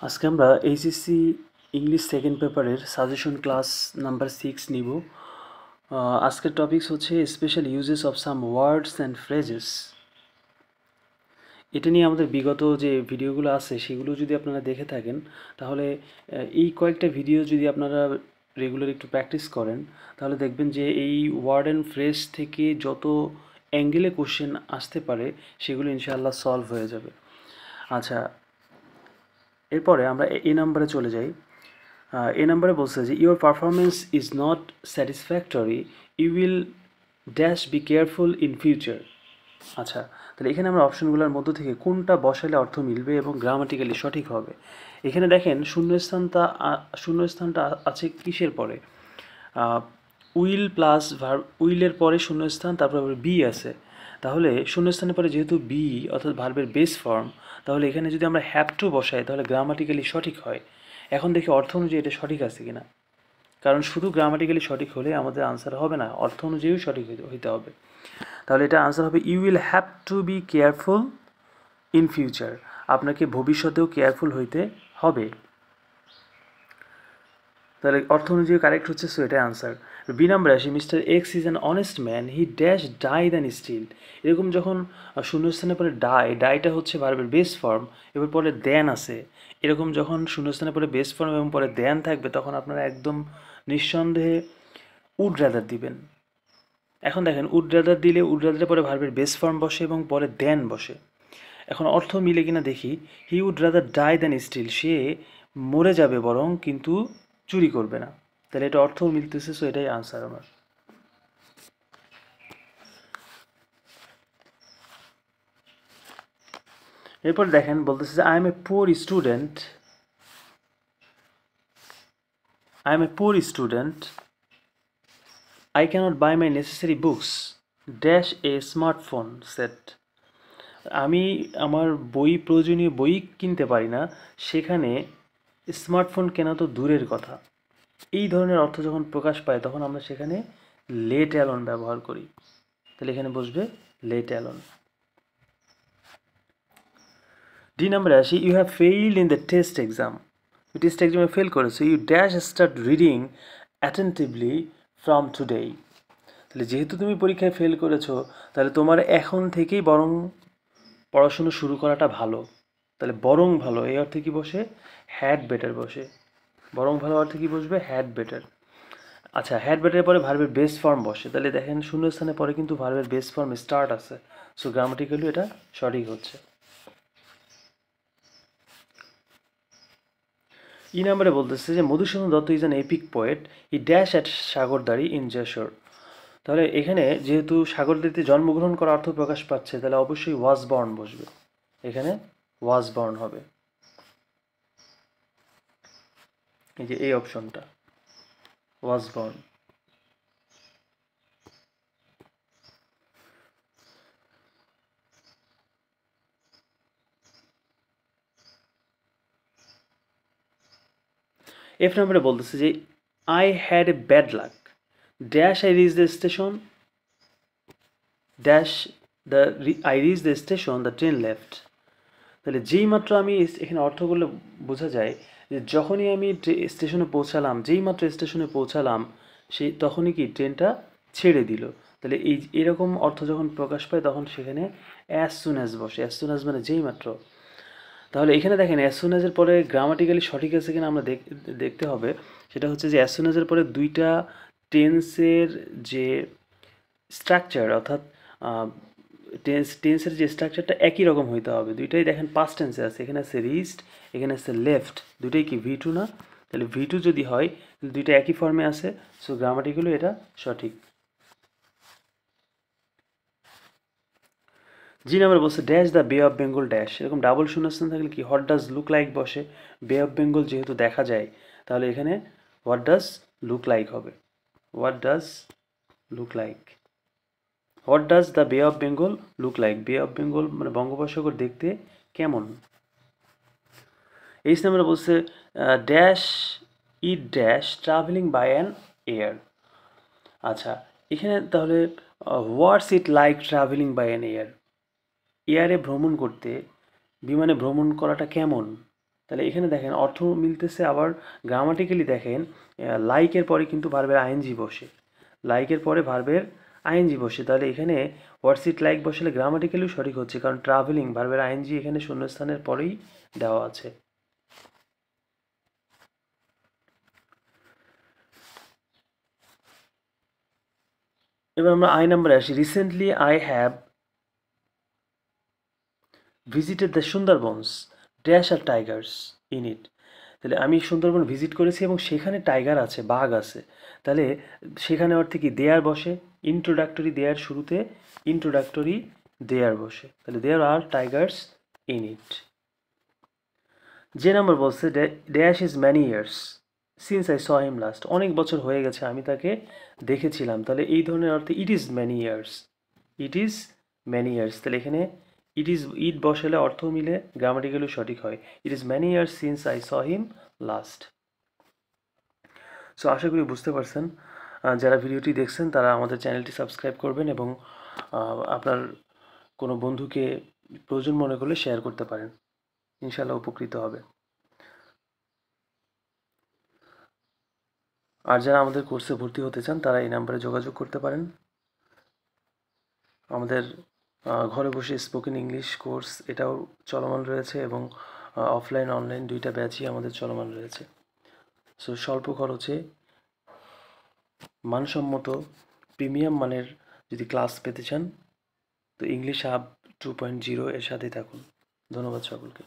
আজকে আমরা HSC English second পেপারের সাজেশন ক্লাস নাম্বার 6 নিব। আজকের টপিকস হচ্ছে special uses of some words and phrases. এটা নিয়ে আমাদের বিগত যে ভিডিওগুলো আছে সেগুলো যদি আপনারা দেখে থাকেন তাহলে এই কয়েকটা ভিডিও যদি আপনারা রেগুলার একটু প্র্যাকটিস করেন তাহলে দেখবেন যে এই ওয়ার্ড অ্যান্ড ফ্রেজ থেকে যত অ্যাঙ্গেলে কোশ্চেন আসতে পারে সেগুলো ইনশাআল্লাহ সলভ হয়ে যাবে। আচ্ছা, এরপরে আমরা এই নাম্বারে চলে যাই। এ নাম্বারে বলছে যে your performance is not satisfactory, you will dash be careful in future. আচ্ছা, তাহলে এখানে আমরা অপশনগুলোর মধ্য থেকে কোনটা বসালে অর্থ মিলবে এবং গ্রামাটিক্যালি সঠিক হবে। এখানে দেখেন শূন্যস্থানটা আছে কিসের পরে? উইল প্লাস ভার্ব, উইলের পরে শূন্যস্থান, তারপর আবার বি আছে। তাহলে শূন্যস্থানের পরে যেহেতু বি অর্থাৎ ভার্বের বেস ফর্ম, তাহলে এখানে যদি আমরা হ্যাভ টু বসাই তাহলে গ্রামাটিক্যালি সঠিক হয়। এখন দেখি অর্থ অনুযায়ী এটা সঠিক আছে কিনা, কারণ শুধু গ্রামাটিক্যালি সঠিক হলে আমাদের আনসার হবে না, অর্থ অনুযায়ীও সঠিক হইতে হবে। তাহলে এটা আনসার হবে you will have to be careful in future. আপনাকে ভবিষ্যতেও কেয়ারফুল হইতে হবে। তাহলে অর্থ অনুযায়ী কারেক্ট হচ্ছে, সো এটাই আনসার। বি নাম্বার আসি, mister X is an honest man, he dash die than steal. এরকম যখন শূন্যস্থানের পরে ডাইটা হচ্ছে ভার্বের বেস ফর্ম, এবার পরে দেন আছে, এরকম যখন শূন্যস্থানের পরে বেস ফর্ম এবং পরে দেন থাকবে তখন আপনারা একদম নিঃসন্দেহে উড রাদার দিবেন। এখন দেখেন উড রাদার দিলে উড রাদারের পরে ভার্বের বেস ফর্ম বসে এবং পরে দেন বসে। এখন অর্থ মিলে কিনা দেখি। He would rather die than steal, সে মরে যাবে বরং কিন্তু চুরি করবে না। তাহলে এটা অর্থ মিলতেছে, সো এটাই আনসার আমার। এরপর দেখেন বলতেছে যে I am a poor student, I am a poor student, I cannot buy my necessary books dash a smartphone set. আমি আমার প্রয়োজনীয় বই কিনতে পারি না, সেখানে স্মার্টফোন কেনা তো দূরের কথা। এই ধরনের অর্থ যখন প্রকাশ পায় তখন আমরা সেখানে লেট অ্যালোন ব্যবহার করি। তাহলে এখানে বসবে লেট অ্যালোন। ডি নাম্বারে আসি, you have failed in the test exam. Test এক্সামে ফেল করেছো, you dash start reading attentively from today. তাহলে যেহেতু তুমি পরীক্ষায় ফেল করেছো তাহলে তোমার এখন থেকেই বরং পড়াশুনো শুরু করাটা ভালো। তাহলে বরং ভালো এই অর্থে কি বসে? হ্যাড বেটার বসে। বরং ভালো অর্থে কি বসবে? Had better. আচ্ছা, হ্যাড বেটারের পরে ভার্বের বেস ফর্ম বসে, তাহলে দেখেন শূন্যস্থানের পরে কিন্তু ভার্বের বেস ফর্ম স্টার্ট আছে, সো গ্রামাটিক্যালি এটা সঠিক হচ্ছে। ই নাম্বারে বলতেছে যে Madhusudan Dutta is an epic poet, E dash at Sagardari in Jessore. তাহলে এখানে যেহেতু সাগরদাড়িতে জন্মগ্রহণ করার অর্থ প্রকাশ পাচ্ছে তাহলে অবশ্যই ওয়াজ বর্ন বসবে, এখানে ওয়াজ বর্ন হবে। এই যে এই অপশনটা ওয়াজ বর্ন। এফ নাম্বারে বলতেছে যে I had a bad luck dash I reach the station dash the I reach the station the train left. তাহলে যেই মাত্র আমি এখানে অর্থ করলে বোঝা যায় যে যখনই আমি স্টেশনে পৌঁছালাম, যেই মাত্র স্টেশনে পৌঁছালাম সেই তখনই কি ট্রেনটা ছেড়ে দিল। তাহলে এরকম অর্থ যখন প্রকাশ পায় তখন সেখানে অ্যাজ সুন অ্যাজ বসে। অ্যাজ সুন অ্যাজ মানে যেই মাত্র। তাহলে এখানে দেখেন অ্যাজ সুন অ্যাজের পরে গ্রামাটিক্যালি সঠিক আছে কিনা আমরা দেখতে হবে। সেটা হচ্ছে যে অ্যাজ সুন অ্যাজের পরে দুইটা টেন্সের যে স্ট্রাকচার অর্থাৎ টেন্সের যে স্ট্রাকচারটা একই রকম হইতে হবে। দুইটাই দেখেন পাস্ট টেন্সে আছে, এখানে আছে রিচড, এখানে আছে লেফট, দুইটাই কি ভি টু না? তাহলে ভি টু যদি হয় দুইটা একই ফর্মে আছে, সো গ্রামাটিক্যালি এটা সঠিক। জি নাম্বার বলছে dash the bay of Bengal dash. এরকম ডাবল শূন্যস্থান থাকলে কি হোয়াট ডাজ লুক লাইক বসে। বে অফ বেঙ্গল যেহেতু দেখা যায় তাহলে এখানে হোয়াট ডাজ লুক লাইক হবে। What does look like. What does the bay of Bengal look like. Bay of Bengal মানে বঙ্গোপসাগর দেখতে কেমন। এইচ নাম্বারে বলছে dash it dash travelling by an air. আচ্ছা, এখানে তাহলে what's it like travelling by an air. এয়ারে ভ্রমণ করতে, বিমানে ভ্রমণ করাটা কেমন? তাহলে এখানে দেখেন অর্থ মিলতেছে, আবার গ্রামাটিক্যালি দেখেন লাইকের পরে কিন্তু ভার্বের আইএনজি বসে, লাইকের পরে ভার্বের আইএনজি বসে। তাহলে এখানে হোয়াটস ইট লাইক বসলে গ্রামাটিক্যালিও সঠিক হচ্ছে, কারণ ট্রাভেলিং ভার্বের আইএনজি এখানে শূন্যস্থানের পরেই দেওয়া আছে। এবার আমরা আই নাম্বারে আসি। Recently I have visited the Sundarbans dash are tigers in it. তাহলে আমি সুন্দরবন ভিজিট করেছি এবং সেখানে টাইগার আছে, বাঘ আছে। তাহলে সেখানে অর্থে কি দেয়ার বসে, ইন্ট্রোডাক্টরি দেয়ার শুরুতে ইন্ট্রোডাক্টরি দেয়ার বসে। তাহলে দেয়ার আর টাইগার্স ইন ইট। যে নাম্বার বলছে dash is many years since I saw him last, অনেক বছর হয়ে গেছে আমি তাকে দেখেছিলাম। তাহলে এই ধরনের অর্থে it is many years, it is many years. তাহলে এখানে ইট বসালে অর্থ মিলে গ্রামাটিক্যালিও সঠিক হয়। It is many years since I saw him last. So আশা করি বুঝতে পারছেন। যারা ভিডিওটি দেখছেন তারা আমাদের চ্যানেলটি সাবস্ক্রাইব করবেন এবং আপনার কোনো বন্ধুকে প্রয়োজন মনে করলে শেয়ার করতে পারেন, ইনশাল্লাহ উপকৃত হবে। আর যারা আমাদের কোর্সে ভর্তি হতে চান তারা এই নাম্বারে যোগাযোগ করতে পারেন। আমাদের ঘরে বসে স্পোকেন ইংলিশ কোর্স এটাও চলমান রয়েছে এবং অফলাইন অনলাইন দুইটা ব্যাচই আমাদের চলমান রয়েছে। সো স্বল্প খরচে মানসম্মত প্রিমিয়াম মানের যদি ক্লাস পেতে চান তো ইংলিশ হাব 2.0 এর সাথে থাকুন। ধন্যবাদ সকলকে।